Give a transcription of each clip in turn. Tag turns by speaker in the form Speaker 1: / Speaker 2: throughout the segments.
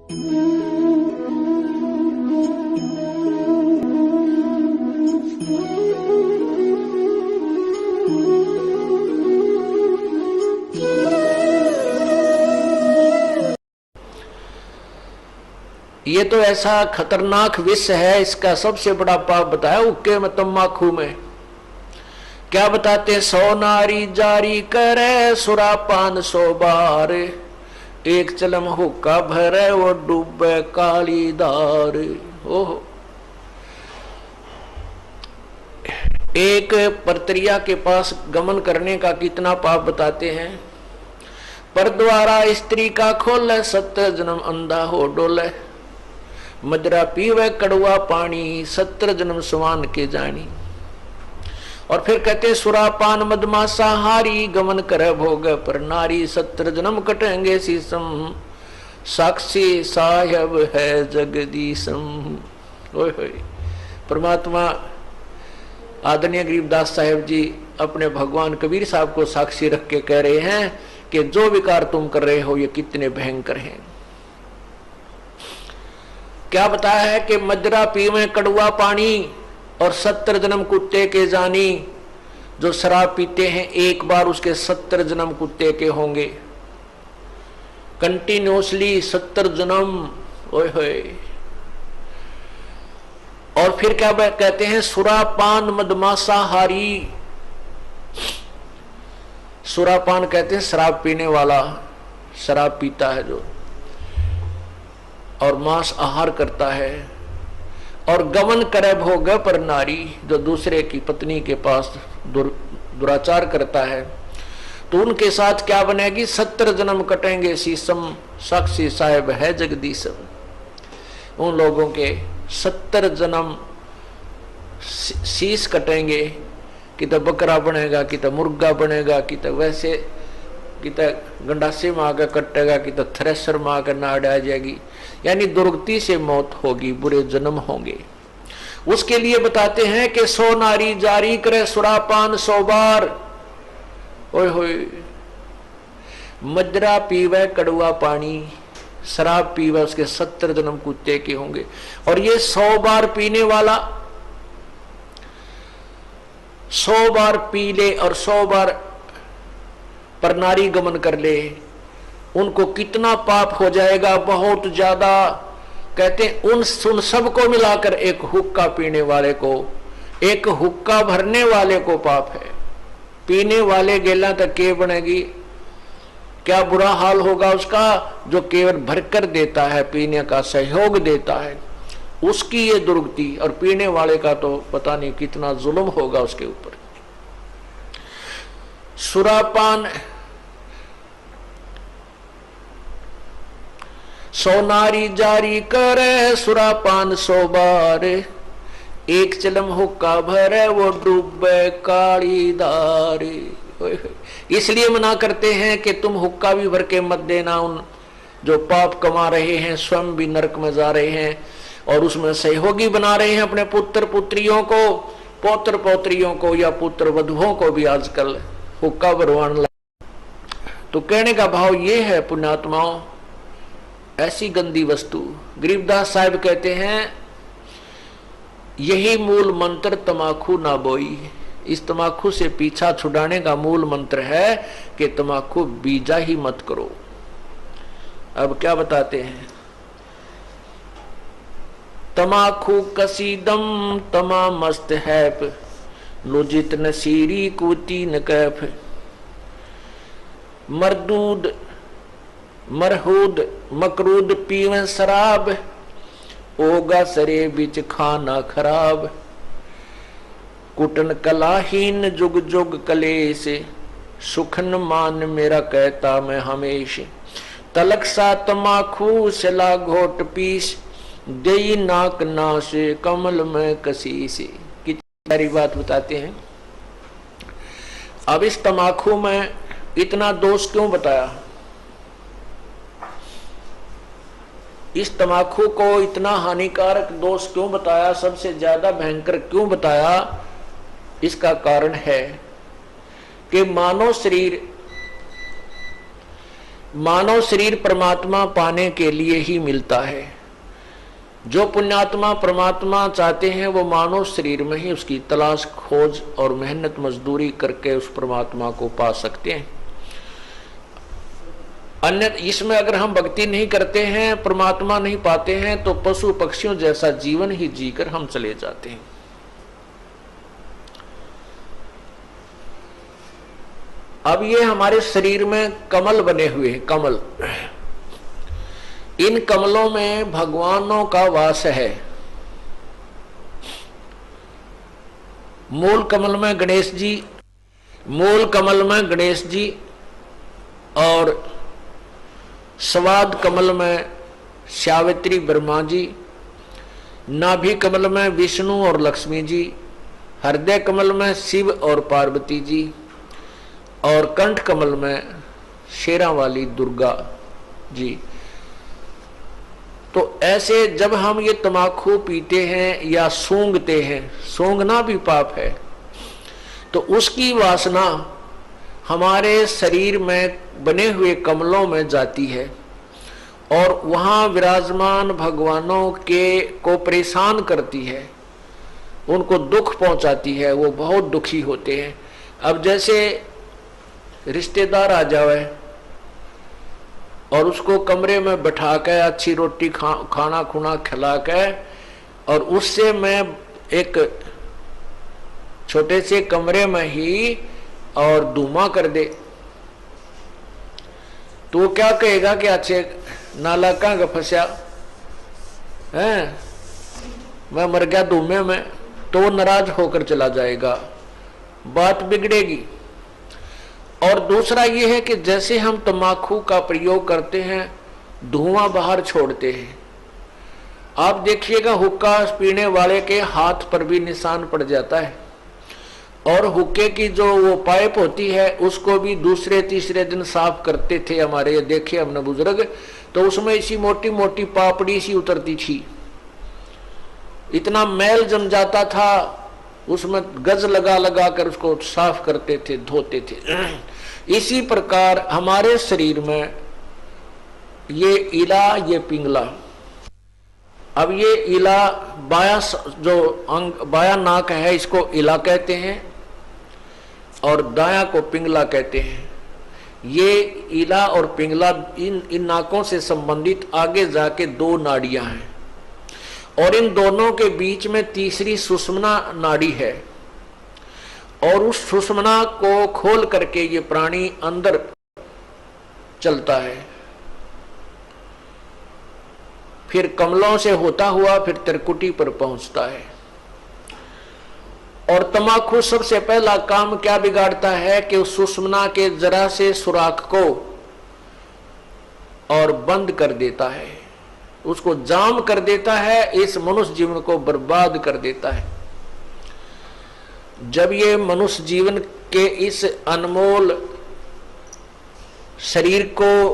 Speaker 1: ये तो ऐसा खतरनाक विष है, इसका सबसे बड़ा पाप बताया हुक्के में, तम्बाकू में। क्या बताते? 100 नारी जारी करे सुरापान 100 बार, एक चलम हुक्का भरे वो डूबे काली धार। ओहो, एक परत्रिया के पास गमन करने का कितना पाप बताते हैं। पर द्वारा स्त्री का खोले 70 जन्म अंधा हो डोले, मदरा पीवे कड़वा पानी 70 जन्म सुवान के जानी। और फिर कहते सुरापान मदमासा हारी, गमन करे भोग पर नारी 70 जन्म कटेंगे शीसम, साक्षी साहेब है जगदीशम। ओए होए, परमात्मा आदरणीय गरीबदास साहेब जी अपने भगवान कबीर साहब को साक्षी रख के कह रहे हैं कि जो विकार तुम कर रहे हो ये कितने भयंकर हैं। क्या बताया है कि मदरा पीवे कड़वा पानी और 70 जन्म कुत्ते के जानी। जो शराब पीते हैं एक बार उसके 70 जन्म कुत्ते के होंगे, कंटिन्यूसली 70 जन्म। ओए होए, और फिर क्या कहते हैं? सुरापान मदमासा हारी। सुरापान कहते हैं शराब पीने वाला, शराब पीता है जो, और मांस आहार करता है। और गमन करे भोग पर नारी, जो दूसरे की पत्नी के पास दुराचार करता है, तो उनके साथ क्या बनेगी? 70 जन्म कटेंगे शीसम, साक्षी साहेब है जगदीशम। उन लोगों के 70 जन्म शीश कटेंगे, कि तो बकरा बनेगा, कि तो मुर्गा बनेगा, कि तो वैसे, कि तो गंडासे में आकर कटेगा, कि तो थ्रेसर में आकर नाड़ आ जाएगी। यानी दुर्गति से मौत होगी, बुरे जन्म होंगे। उसके लिए बताते हैं कि 100 नारी जारी करे सुरापान 100 बार। ओए होए, मदरा पीवे कड़वा पानी, शराब पीवे उसके 70 जन्म कुत्ते के होंगे। और ये 100 बार पीने वाला 100 बार पी ले और 100 बार पर नारी गमन कर ले, उनको कितना पाप हो जाएगा? बहुत ज्यादा। कहते हैं उन सबको मिलाकर एक हुक्का पीने वाले को, एक हुक्का भरने वाले को पाप है। पीने वाले गेला तक के बनेगी, क्या बुरा हाल होगा उसका जो केवल भरकर देता है, पीने का सहयोग देता है, उसकी ये दुर्गति। और पीने वाले का तो पता नहीं कितना जुल्म होगा उसके ऊपर। सुरापान 100 नारी जारी करे सुरापान 100 बार, एक चलम हुक्का भरे वो डूबे काली धारी। इसलिए मना करते हैं कि तुम हुक्का भी भर के मत देना। उन जो पाप कमा रहे हैं स्वयं भी नरक में जा रहे हैं, और उसमें सहयोगी बना रहे हैं अपने पुत्र पुत्रियों को, पौत्र पौत्रियों को, या पुत्र वधुओं को भी आजकल हुक्का भरवाने लगे। तो कहने का भाव ये है पुण्यात्माओं, ऐसी गंदी वस्तु। गरीबदास साहब कहते हैं यही मूल मंत्र तमाकू ना बोई। इस तमाकू से पीछा छुड़ाने का मूल मंत्र है कि तमाकू बीजा ही मत करो। अब क्या बताते हैं? तमाकू कसीदम तमा मस्त है, लुजित नसीरी कुती न कैफ, मरदूद मरहूद मकरूद पीवे शराब, ओगा सरे बिच खाना खराब, कुटन कलाहीन जुग जुग कलेश, सुखन मान मेरा कहता मैं हमेश, तलक सा तमाखू सला घोट पीस, देई नाक नाश कमल में कसीस। कितनी सारी बात बताते हैं। अब इस तमाखू में इतना दोष क्यों बताया? इस तमाकू को इतना हानिकारक दोष क्यों बताया? सबसे ज्यादा भयंकर क्यों बताया? इसका कारण है कि मानव शरीर मानव शरीर परमात्मा पाने के लिए ही मिलता है। जो पुण्यात्मा परमात्मा चाहते हैं वो मानव शरीर में ही उसकी तलाश खोज और मेहनत मजदूरी करके उस परमात्मा को पा सकते हैं। अन्य इसमें अगर हम भक्ति नहीं करते हैं, परमात्मा नहीं पाते हैं, तो पशु पक्षियों जैसा जीवन ही जीकर हम चले जाते हैं। अब ये हमारे शरीर में कमल बने हुए हैं, कमल। इन कमलों में भगवानों का वास है। मूल कमल में गणेश जी, मूल कमल में गणेश जी और स्वाद कमल में सावित्री ब्रह्मा जी, नाभि कमल में विष्णु और लक्ष्मी जी, हृदय कमल में शिव और पार्वती जी, और कंठ कमल में शेरा वाली दुर्गा जी। तो ऐसे जब हम ये तमाकू पीते हैं या सूंघते हैं, सूंघना भी पाप है, तो उसकी वासना हमारे शरीर में बने हुए कमलों में जाती है और वहां विराजमान भगवानों के को परेशान करती है, उनको दुख पहुंचाती है, वो बहुत दुखी होते हैं। अब जैसे रिश्तेदार आ जावे और उसको कमरे में बैठा के अच्छी रोटी खाना खुना खिला के और उससे मैं एक छोटे से कमरे में ही और धुआं कर दे, तो वो क्या कहेगा कि अच्छे नाला कहाँ फंसा है, मैं मर गया धुएं में, तो वो नाराज होकर चला जाएगा, बात बिगड़ेगी। और दूसरा ये है कि जैसे हम तम्बाकू का प्रयोग करते हैं, धुआं बाहर छोड़ते हैं, आप देखिएगा हुक्का पीने वाले के हाथ पर भी निशान पड़ जाता है, और हुक्के की जो वो पाइप होती है उसको भी दूसरे तीसरे दिन साफ करते थे हमारे, देखे हमने बुजुर्ग, तो उसमें इसी मोटी मोटी पापड़ी सी उतरती थी, इतना मैल जम जाता था, उसमें गज लगा लगा कर उसको साफ करते थे, धोते थे। इसी प्रकार हमारे शरीर में ये इला, ये पिंगला, अब ये इला बाया जो अंग बाया नाक है इसको इला कहते हैं और दाया को पिंगला कहते हैं। ये इला और पिंगला इन नाकों से संबंधित आगे जाके दो नाड़ियां हैं और इन दोनों के बीच में तीसरी सुषुम्ना नाड़ी है और उस सुषुम्ना को खोल करके ये प्राणी अंदर चलता है, फिर कमलों से होता हुआ फिर त्रिकुटी पर पहुंचता है। और तमाकू सबसे पहला काम क्या बिगाड़ता है कि उस सुषुम्ना के जरा से सुराख को और बंद कर देता है, उसको जाम कर देता है, इस मनुष्य जीवन को बर्बाद कर देता है। जब ये मनुष्य जीवन के इस अनमोल शरीर को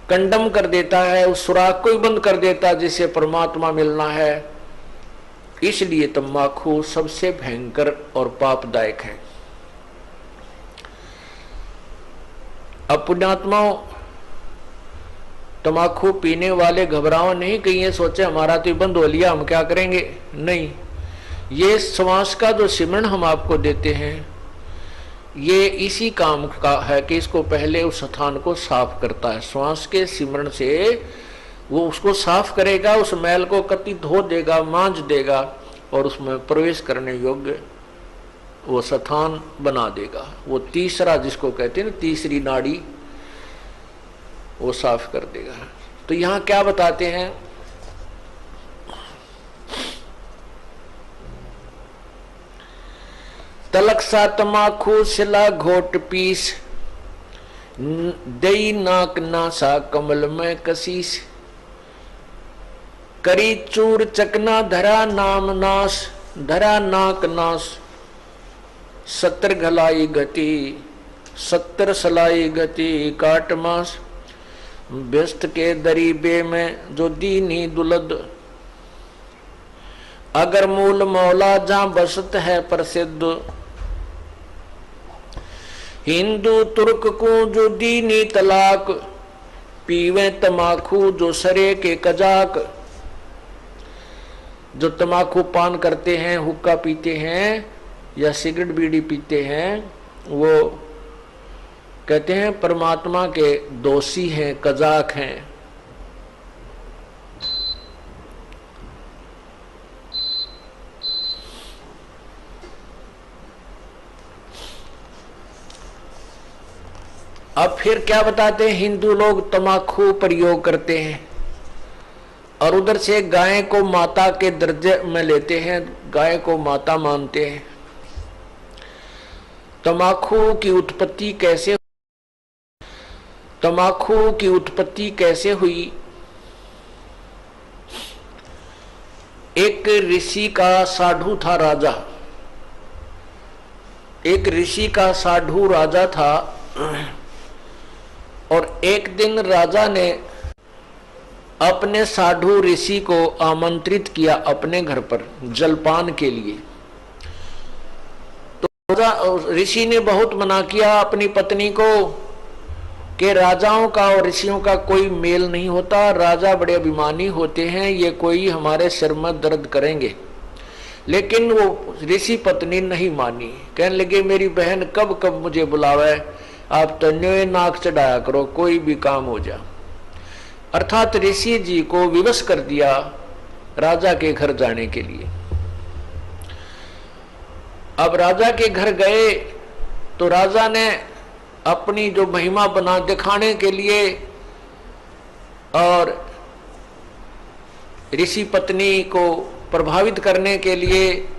Speaker 1: कंडम कर देता है, उस सुराख को ही बंद कर देता है जिसे परमात्मा मिलना है, इसलिए तम्बाकू सबसे भयंकर और पापदायक है। अब पुण्यात्माओं, तम्बाकू पीने वाले घबराओ नहीं कि ये सोचे हमारा तो बंद हो लिया, हम क्या करेंगे, नहीं। ये श्वास का जो सिमरण हम आपको देते हैं ये इसी काम का है कि इसको पहले उस स्थान को साफ करता है। श्वास के सिमरण से वो उसको साफ करेगा, उस मैल को कति धो देगा, मांझ देगा और उसमें प्रवेश करने योग्य वो स्थान बना देगा। वो तीसरा जिसको कहते हैं ना, तीसरी नाड़ी, वो साफ कर देगा। तो यहाँ क्या बताते हैं, तलक सा तमाकू सिला घोट पीस, दई नाक नासा कमल में कसीस, करी चूर चकना धरा नाम नाश, धरा नाक नाश, 70 घलाई गति 70 सलाई गति काट मास, व्यस्त के दरीबे में जो दीनी दुलद, अगर मूल मौला जहां बसत है प्रसिद्ध, हिंदू तुर्क को जो दीनी तलाक, पीवे तमाकू जो सरे के कजाक। जो तमाकू पान करते हैं, हुक्का पीते हैं या सिगरेट बीड़ी पीते हैं, वो कहते हैं परमात्मा के दोषी हैं, कजाक हैं। अब फिर क्या बताते हैं, हिंदू लोग तमाकू प्रयोग करते हैं और उधर से गाय को माता के दर्जे में लेते हैं, गाय को माता मानते हैं। तमाकू की उत्पत्ति कैसे हुई? एक ऋषि का साधु था राजा, एक ऋषि का साधु राजा था। और एक दिन राजा ने अपने साधु ऋषि को आमंत्रित किया अपने घर पर जलपान के लिए। तो ऋषि ने बहुत मना किया अपनी पत्नी को कि राजाओं का और ऋषियों का कोई मेल नहीं होता, राजा बड़े अभिमानी होते हैं, ये कोई हमारे सिर में दर्द करेंगे। लेकिन वो ऋषि पत्नी नहीं मानी, कहने लगे मेरी बहन कब कब मुझे बुलावे, आप तो न्योय नाक चढ़ाया करो, कोई भी काम हो जा। अर्थात ऋषि जी को विवश कर दिया राजा के घर जाने के लिए। अब राजा के घर गए तो राजा ने अपनी जो महिमा बना दिखाने के लिए और ऋषि पत्नी को प्रभावित करने के लिए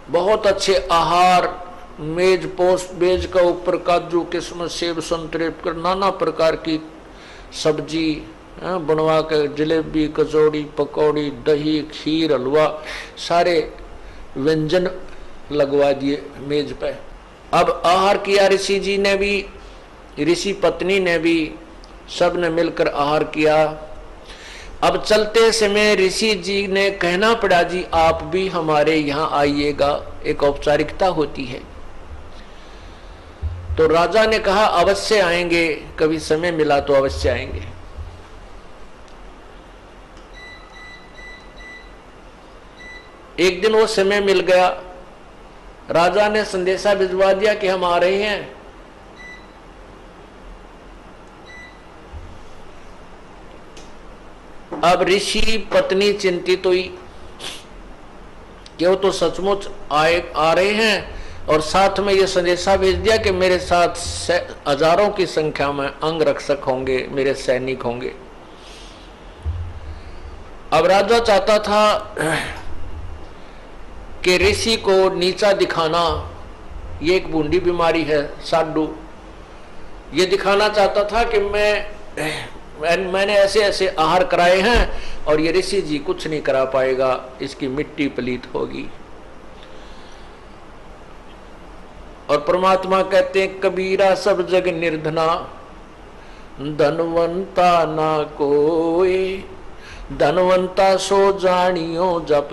Speaker 1: बहुत अच्छे आहार, मेज पोस्ट मेज का ऊपर काजू किस्मत सेब संतरे नाना प्रकार की सब्जी बनवा कर, जलेबी कचौड़ी पकौड़ी दही खीर हलवा सारे व्यंजन लगवा दिए मेज पे। अब आहार किया ऋषि जी ने भी, ऋषि पत्नी ने भी, सब ने मिलकर आहार किया। अब चलते समय ऋषि जी ने कहना पड़ा जी आप भी हमारे यहाँ आइएगा, एक औपचारिकता होती है। तो राजा ने कहा अवश्य आएंगे, कभी समय मिला तो अवश्य आएंगे। एक दिन वो समय मिल गया, राजा ने संदेशा भिजवा दिया कि हम आ रहे हैं। अब ऋषि पत्नी चिंतित हुई कि वो तो सचमुच आ रहे हैं और साथ में ये संदेशा भेज दिया कि मेरे साथ हजारों की संख्या में अंगरक्षक होंगे, मेरे सैनिक होंगे। अब राजा चाहता था कि ऋषि को नीचा दिखाना, ये एक बूंदी बीमारी है साधु, ये दिखाना चाहता था कि मैंने ऐसे ऐसे आहार कराए हैं और ये ऋषि जी कुछ नहीं करा पाएगा, इसकी मिट्टी पलीत होगी। और परमात्मा कहते हैं कबीरा सब जग निर्धना, धनवंता ना कोई, धनवंता सो जानियो जप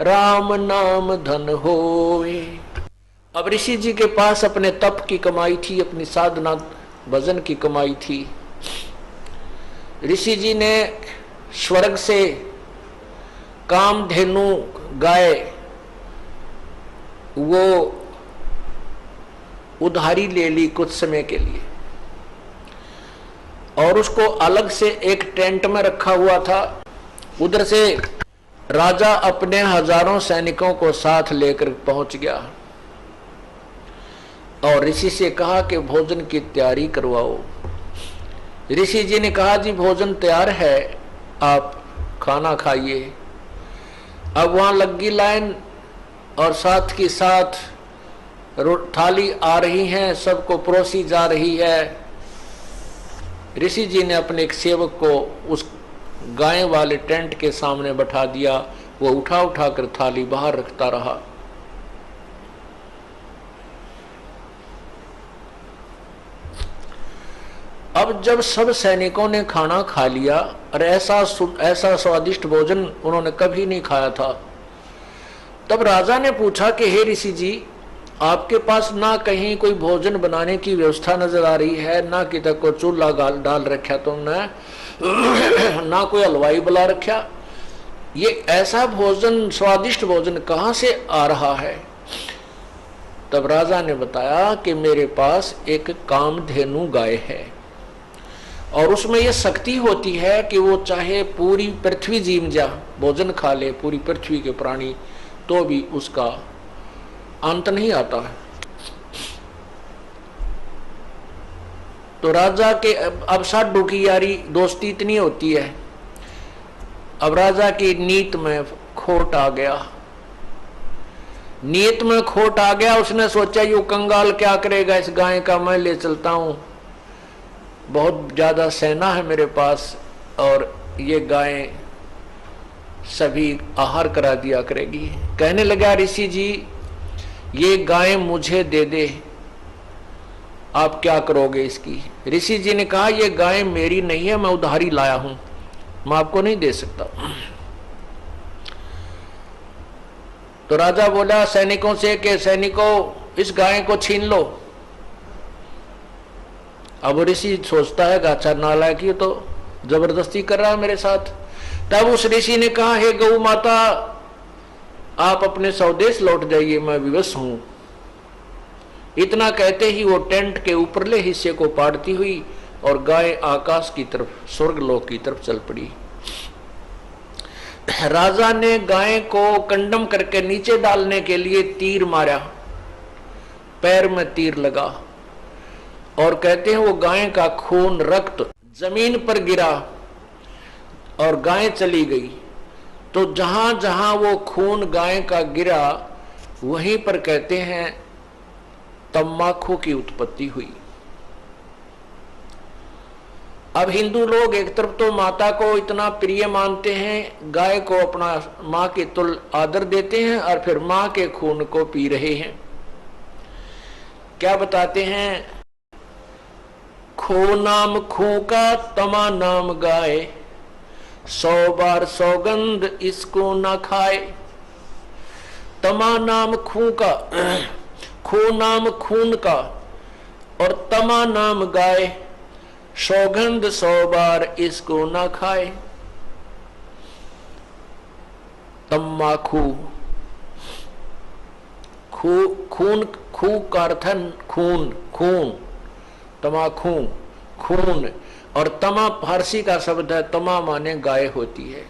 Speaker 1: राम नाम धन होए। अब ऋषि जी के पास अपने तप की कमाई थी, अपनी साधना भजन की कमाई थी। ऋषि जी ने स्वर्ग से कामधेनु गाय वो उधारी ले ली कुछ समय के लिए और उसको अलग से एक टेंट में रखा हुआ था। उधर से राजा अपने हजारों सैनिकों को साथ लेकर पहुंच गया और ऋषि से कहा कि भोजन की तैयारी करवाओ। ऋषि जी ने कहा जी भोजन तैयार है, आप खाना खाइए। अब वहां लगी लाइन और साथ की साथ थाली आ रही है, सबको परोसी जा रही है। ऋषि जी ने अपने एक सेवक को उस गाय वाले टेंट के सामने बैठा दिया, वो उठा उठा कर थाली बाहर रखता रहा। अब जब सब सैनिकों ने खाना खा लिया और ऐसा स्वादिष्ट भोजन उन्होंने कभी नहीं खाया था, तब राजा ने पूछा कि हे ऋषि जी आपके पास ना कहीं कोई भोजन बनाने की व्यवस्था नजर आ रही है, ना कि तक को चूल्हा डाल रखा तुमने, ना कोई हलवाई बुला रखा। ये ऐसा भोजन, स्वादिष्ट भोजन कहां से आ रहा है? तब राजा ने बताया कि मेरे पास एक कामधेनु गाय है और उसमें यह शक्ति होती है कि वो चाहे पूरी पृथ्वी जीम जा, भोजन खा ले, पूरी पृथ्वी के प्राणी, तो भी उसका अंत नहीं आता है। तो राजा के अब साधु की यारी दोस्ती इतनी होती है। अब राजा की नीत में खोट आ गया, नीयत में खोट आ गया। उसने सोचा यू कंगाल क्या करेगा, इस गाय का मैं ले चलता हूं, बहुत ज्यादा सेना है मेरे पास और ये गाय सभी आहार करा दिया करेगी। कहने लगा ऋषि जी ये गाय मुझे दे दे, आप क्या करोगे इसकी? ऋषि जी ने कहा ये गाय मेरी नहीं है, मैं उधारी लाया हूं, मैं आपको नहीं दे सकता। तो राजा बोला सैनिकों से कि सैनिकों इस गाय को छीन लो। अब ऋषि सोचता है कि अच्छा नालायक ये तो जबरदस्ती कर रहा है मेरे साथ। तब उस ऋषि ने कहा हे गौ माता आप अपने स्वदेश लौट जाइए, मैं विवश हूं। इतना कहते ही वो टेंट के ऊपरले हिस्से को पाड़ती हुई और गाय आकाश की तरफ, स्वर्गलोक की तरफ चल पड़ी। राजा ने गाय को कंडम करके नीचे डालने के लिए तीर मारा, पैर में तीर लगा और कहते हैं वो गाय का खून, रक्त जमीन पर गिरा और गाय चली गई। तो जहां जहां वो खून गाय का गिरा वहीं पर कहते हैं तम्बाकू की उत्पत्ति हुई। अब हिंदू लोग एक तरफ तो माता को इतना प्रिय मानते हैं, गाय को अपना मां के तुल्य आदर देते हैं और फिर मां के खून को पी रहे हैं। क्या बताते हैं? खो नाम खू का तमा नाम गाय, 100 बार सौगंध इसको ना खाए। तमा नाम खू का, खू नाम खून का और तमा नाम गाय, सौगंध 100 बार इसको ना खाए। तम्बाकू, खून, खू का अर्थ है खून, खून, तमाखू खून, और तमा फारसी का शब्द है, तमा माने गाय होती है।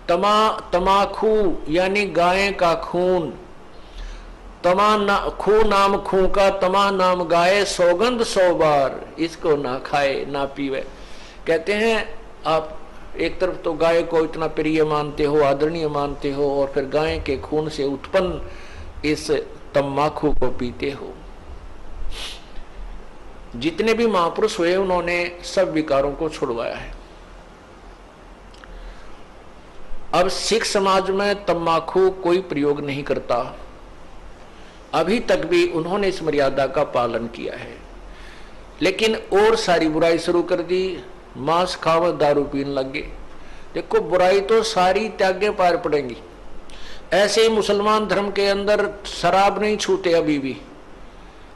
Speaker 1: तमाखू यानी गाय का खून। खू नाम खू का तमा नाम गाय, सौगंध 100 बार इसको ना खाए ना पीवे। कहते हैं आप एक तरफ तो गाय को इतना प्रिय मानते हो, आदरणीय मानते हो, और फिर गाय के खून से उत्पन्न इस तम्बाकू को पीते हो। जितने भी महापुरुष हुए उन्होंने सब विकारों को छुड़वाया है। अब सिख समाज में तम्बाकू कोई प्रयोग नहीं करता, अभी तक भी उन्होंने इस मर्यादा का पालन किया है। लेकिन और सारी बुराई शुरू कर दी, मांस खाव दारू पीने लगे। देखो बुराई तो सारी त्यागे पार पड़ेंगी। ऐसे ही मुसलमान धर्म के अंदर शराब नहीं छूते अभी भी,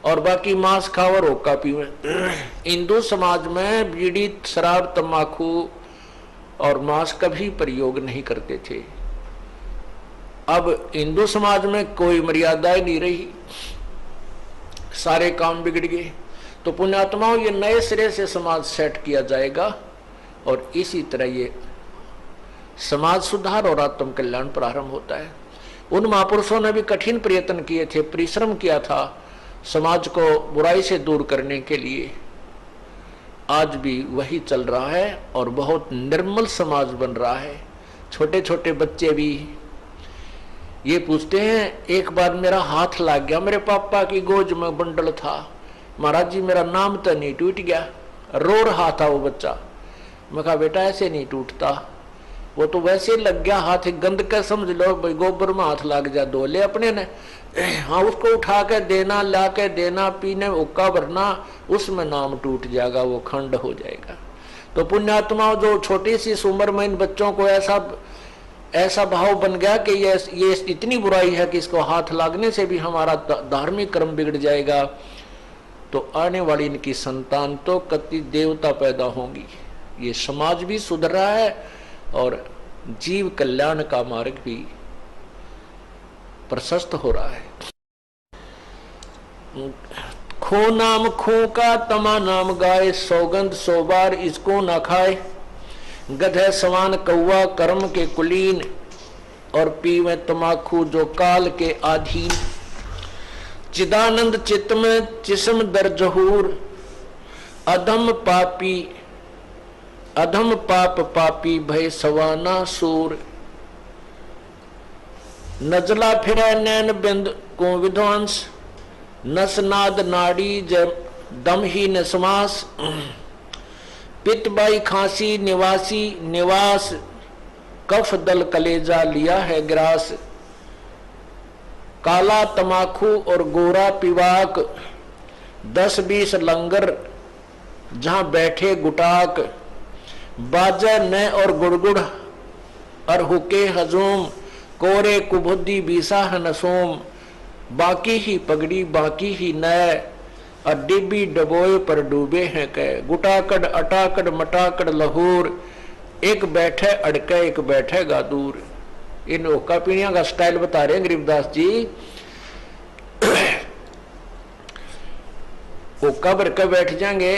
Speaker 1: और बाकी मांस खाओ और हुक्का पीवे। हिंदू समाज में बीड़ी, शराब, तंबाकू और मांस कभी प्रयोग नहीं करते थे। अब हिंदू समाज में कोई मर्यादा नहीं रही, सारे काम बिगड़ गए। तो पुण्यात्माओं ये नए सिरे से समाज सेट किया जाएगा और इसी तरह ये समाज सुधार और आत्म कल्याण प्रारंभ होता है। उन महापुरुषों ने भी कठिन प्रयत्न किए थे, परिश्रम किया था समाज को बुराई से दूर करने के लिए। आज भी वही चल रहा है और बहुत निर्मल समाज बन रहा है। छोटे छोटे बच्चे भी ये पूछते हैं, एक बार मेरा हाथ लग गया, मेरे पापा की गोद में बंडल था, महाराज जी मेरा नाम तो नहीं टूट गया। रो रहा था वो बच्चा। मैं कहा बेटा ऐसे नहीं टूटता, वो तो वैसे लग गया हाथ, गंद का समझ लो भाई, गोबर में हाथ लग जा, धो ले अपने ने। हाँ उसको उठा के देना, ला के देना, पीने हुक्का भरना, उसमें नाम टूट जाएगा, वो खंड हो जाएगा। तो पुण्यात्मा जो छोटी सी उम्र में इन बच्चों को ऐसा ऐसा भाव बन गया कि ये इतनी बुराई है कि इसको हाथ लागने से भी हमारा धार्मिक कर्म बिगड़ जाएगा, तो आने वाली इनकी संतान तो कति देवता पैदा होंगी। ये समाज भी सुधर रहा है और जीव कल्याण का मार्ग भी प्रशस्त हो रहा है। खो नाम खो का तमा नाम गाय, सौगंध 100 बार इसको ना खाए। गधे समान कौवा कर्म के कुलीन, और पीवे तमाखू जो काल के अधीन। चिदानंद चित्त में जिस्म दर जहूर, अधम पाप पापी भय सवाना सूर। नजला फिरे नैन बिंद को विध्वंस, नसनाद नाड़ी दम ही नसमास। पित्तबाई खांसी निवास, कफ दल कलेजा लिया है ग्रास। काला तमाखू और गोरा पिवाक, 10-20 लंगर जहां बैठे गुटाक। बाजा न और गुड़गुड़ और हुके हजूम, कोरे कुबुद्धि बीसा है नसोम। बाकी ही पगड़ी बाकी ही नय, और डिब्बी डबोए पर डूबे हैं कह। गुटाकड़ अटाकड़ मटाकड़ लहूर, एक बैठे अड़के एक बैठेगा दूर। इन ओका पीणिया का स्टाइल बता रहे हैं गरीबदास जी। ओका भर के बैठ जाएंगे,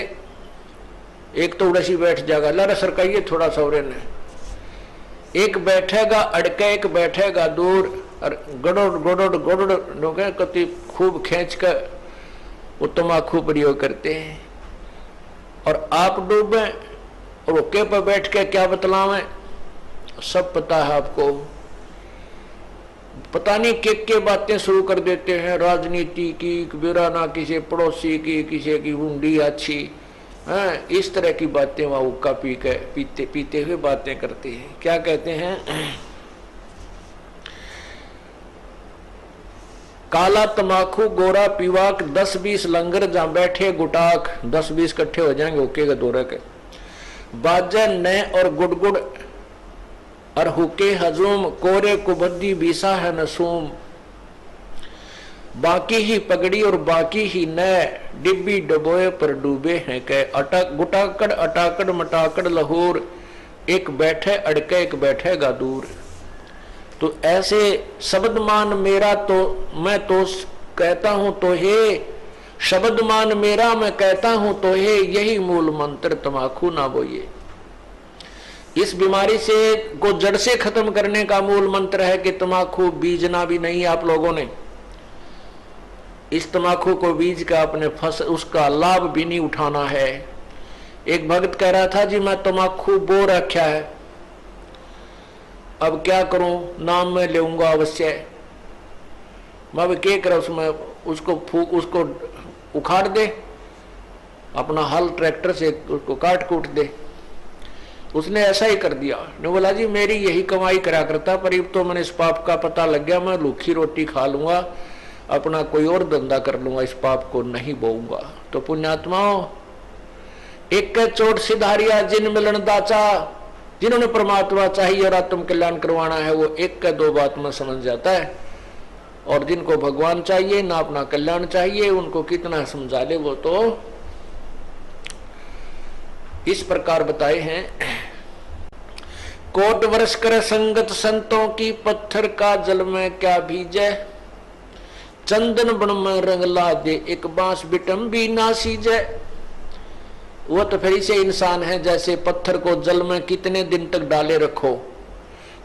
Speaker 1: एक तो उड़सी बैठ जाएगा, लड़ सरकाइए थोड़ा सौरे ने। एक बैठेगा अड़के एक बैठेगा दूर, और गड़ोड़ गड़ोड़ गड़ोड़ कति खूब खींच कर वो तमाकू प्रयोग करते हैं। और आप डूबे और ओके पर बैठ के क्या बतलावें, सब पता है आपको। पता नहीं के बातें शुरू कर देते हैं, राजनीति की, बिराना किसी पड़ोसी की, किसी की हुंडी अच्छी है, इस तरह की बातें वहां हुक्का पीते हुए बातें करते हैं। क्या कहते हैं, काला तमाकू गोरा पीवाक, 10-20 लंगर जहां बैठे गुटाक। 10-20 इकट्ठे हो जाएंगे ओके के दौरे के। बाजा न और गुड़गुड़ और हुके हजूम, कोरे कुबद्दी बीसा है नसूम। बाकी ही पगड़ी और बाकी ही न, डिब्बी डबोए पर डूबे हैं कह। गुटाकड़ अटाकड़ मटाकड़ लहूर, एक बैठे अड़के एक बैठेगा दूर। तो ऐसे शब्द मान मेरा तो मैं तो कहता हूं तो हे, शब्द मान मेरा मैं कहता हूं तो हे, यही मूल मंत्र तमाकू ना बोइए। इस बीमारी से को जड़ से खत्म करने का मूल मंत्र है कि तमाकू बीजना भी नहीं। आप लोगों ने इस तमाकू को बीज का अपने उसका लाभ भी नहीं उठाना है। एक भक्त कह रहा था जी मैं तमाकू बो रखा है, अब क्या करूं, नाम में लेऊंगा अवश्य। मैं क्या करा उसमें, उसको उखाड़ दे, अपना हल ट्रैक्टर से उसको काट कूट दे। उसने ऐसा ही कर दिया। ने बोला जी मेरी यही कमाई करा करता, पर अब तो मैंने इस पाप का पता लग गया, मैं लूखी रोटी खा लूंगा, अपना कोई और धंधा कर लूंगा, इस पाप को नहीं बोऊंगा। तो पुण्यात्माओं, एक चोट सिधारिया जिन मिलन दाचा, जिन्होंने परमात्मा चाहिए और आत्म कल्याण करवाना है, वो एक का दो बात में समझ जाता है। और जिनको भगवान चाहिए ना अपना कल्याण चाहिए, उनको कितना समझा ले वो तो इस प्रकार बताए हैं। कोट वर्ष कर संगत संतों की, पत्थर का जल में क्या भीजे। चंदन बन में रंग ला दे, एक बांस बिटम भी ना सीजे। वो तो फिर इसे इंसान है जैसे पत्थर को जल में कितने दिन तक डाले रखो,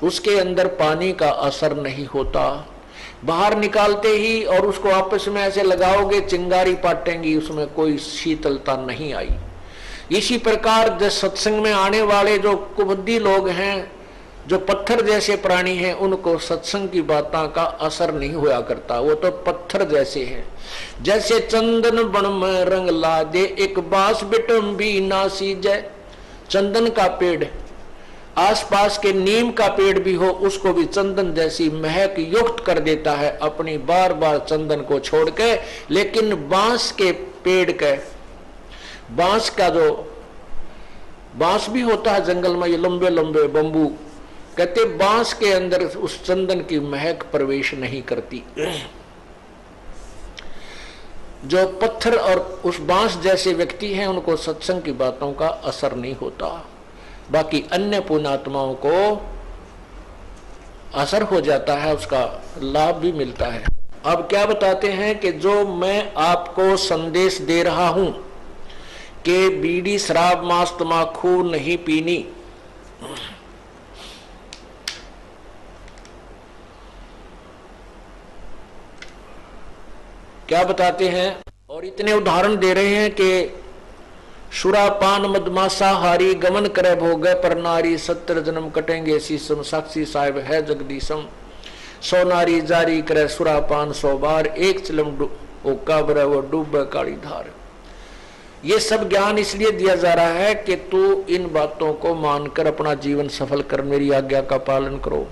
Speaker 1: उसके अंदर पानी का असर नहीं होता। बाहर निकालते ही और उसको आपस में ऐसे लगाओगे, चिंगारी पाटेंगी, उसमें कोई शीतलता नहीं आई। इसी प्रकार जो सत्संग में आने वाले जो कुबुद्धि लोग हैं, जो पत्थर जैसे प्राणी हैं, उनको सत्संग की बातों का असर नहीं हुआ करता। वो तो पत्थर जैसे हैं। जैसे चंदन बन में रंग ला दे, एक बांस बिटम भी ना सीजे। चंदन का पेड़, आसपास के नीम का पेड़ भी हो, उसको भी चंदन जैसी महक युक्त कर देता है अपनी बार बार चंदन को छोड़ के। लेकिन बांस के पेड़ के, बांस का जो बांस भी होता है जंगल में, ये लंबे लंबे बंबू, कहते बांस के अंदर उस चंदन की महक प्रवेश नहीं करती। जो पत्थर और उस बांस जैसे व्यक्ति हैं उनको सत्संग की बातों का असर नहीं होता, बाकी अन्य पुण्यात्माओं को असर हो जाता है, उसका लाभ भी मिलता है। अब क्या बताते हैं कि जो मैं आपको संदेश दे रहा हूं कि बीड़ी शराब मांस तमाकू नहीं पीनी, क्या बताते हैं, और इतने उदाहरण दे रहे हैं कि सुरापान मदमासा हारी गमन करे भोगे पर नारी 70 जन्म कटेंगे शीशम साक्षी साहिब है जगदीशम। 100 नारी जारी करे सुरापान 100 बार, एक चिलम ओका बरे वो डूबे काली धार। ये सब ज्ञान इसलिए दिया जा रहा है कि तू इन बातों को मानकर अपना जीवन सफल कर मेरी आज्ञा का पालन करो।